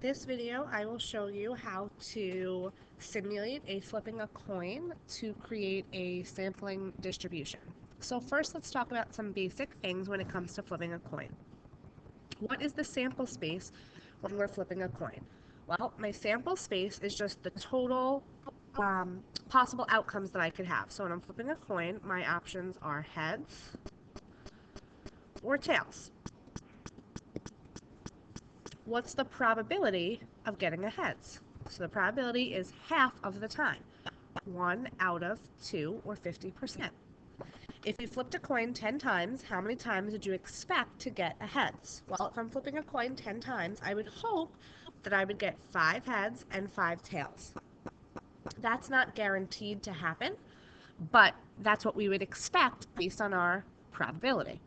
this video, I will show you how to simulate a flipping a coin to create a sampling distribution. So first, let's talk about some basic things when it comes to flipping a coin. What is the sample space when we're flipping a coin? Well, my sample space is just the total possible outcomes that I could have. So when I'm flipping a coin, my options are heads or tails. What's the probability of getting a heads? So the probability is half of the time, 1 out of 2 or 50%. If you flipped a coin 10 times, how many times would you expect to get a heads? Well, if I'm flipping a coin 10 times, I would hope that I would get 5 heads and 5 tails. That's not guaranteed to happen, but that's what we would expect based on our probability.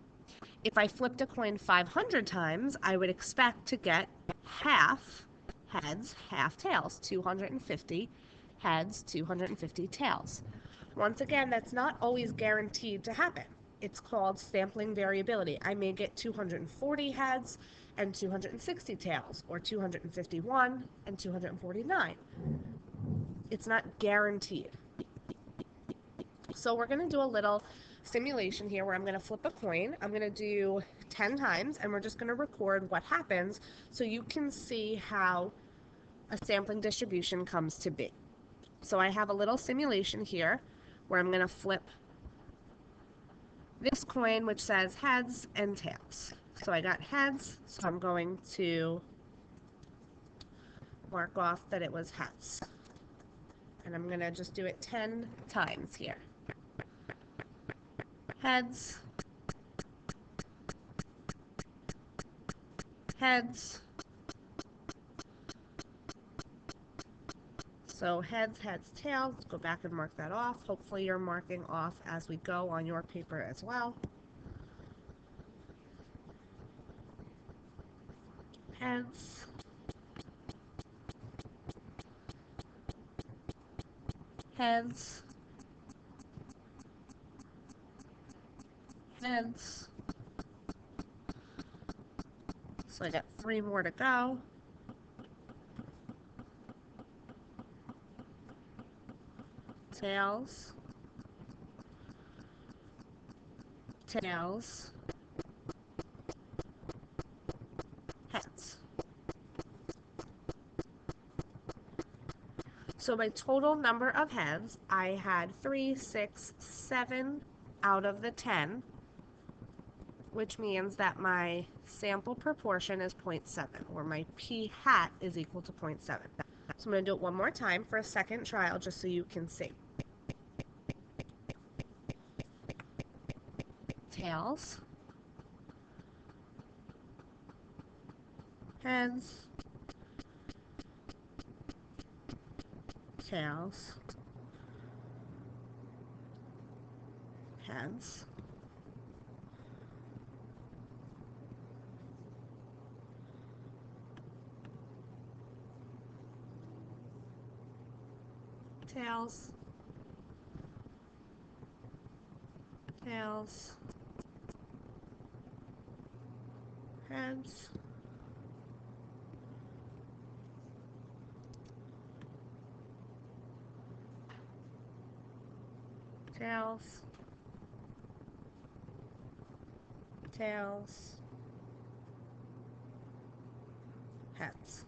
If I flipped a coin 500 times, I would expect to get half heads, half tails, 250 heads, 250 tails. Once again, that's not always guaranteed to happen. It's called sampling variability. I may get 240 heads and 260 tails, or 251 and 249. It's not guaranteed. So we're going to do a little simulation here where I'm going to flip a coin. I'm going to do 10 times, and we're just going to record what happens so you can see how a sampling distribution comes to be. So I have a little simulation here where I'm going to flip this coin, which says heads and tails. So I got heads, so I'm going to mark off that it was heads. And I'm going to just do it 10 times here. Heads, heads. So heads, heads, tails. Let's go back and mark that off. Hopefully you're marking off as we go on your paper as well. Heads, heads, heads. So I got 3 more to go. Tails, tails, heads. So my total number of heads, I had 3, 6, 7 out of the 10, which means that my sample proportion is 0.7, or my p hat is equal to 0.7. So I'm going to do it one more time for a second trial just so you can see. Tails, heads, tails, heads, tails, tails, heads, tails, tails, heads.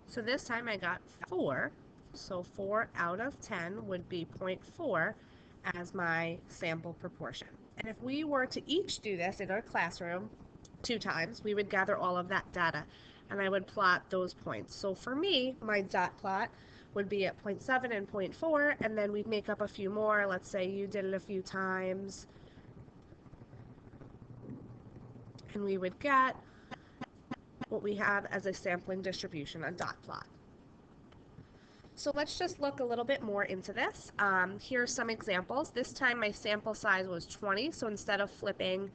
So this time I got 4, so 4 out of 10 would be 0.4 as my sample proportion. And if we were to each do this in our classroom 2 times, we would gather all of that data and I would plot those points. So for me, my dot plot would be at 0.7 and 0.4, and then we'd make up a few more. Let's say you did it a few times, and we would get what we have as a sampling distribution, a dot plot. So let's just look a little bit more into this. Here are some examples. This time my sample size was 20, so instead of flipping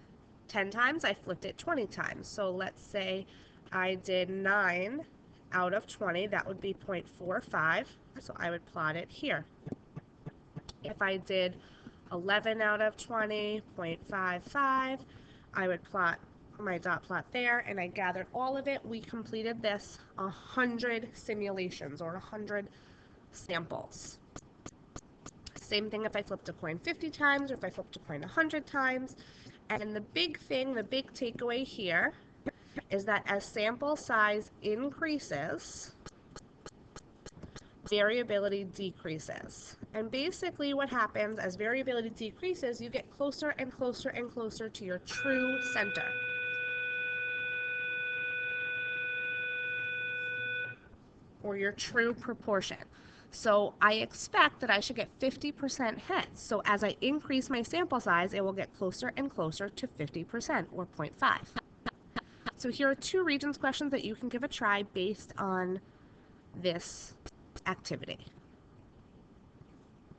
10 times, I flipped it 20 times. So let's say I did 9 out of 20, that would be 0.45, so I would plot it here. If I did 11 out of 20, 0.55, I would plot my dot plot there, and I gathered all of it. We completed this 100 simulations or 100 samples. Same thing if I flipped a coin 50 times or if I flipped a coin 100 times. And the big thing, the big takeaway here is that as sample size increases, variability decreases. And basically what happens as variability decreases, you get closer and closer and closer to your true center. Or your true proportion. So I expect that I should get 50% heads. So as I increase my sample size, it will get closer and closer to 50% or 0.5. So here are 2 Regents questions that you can give a try based on this activity.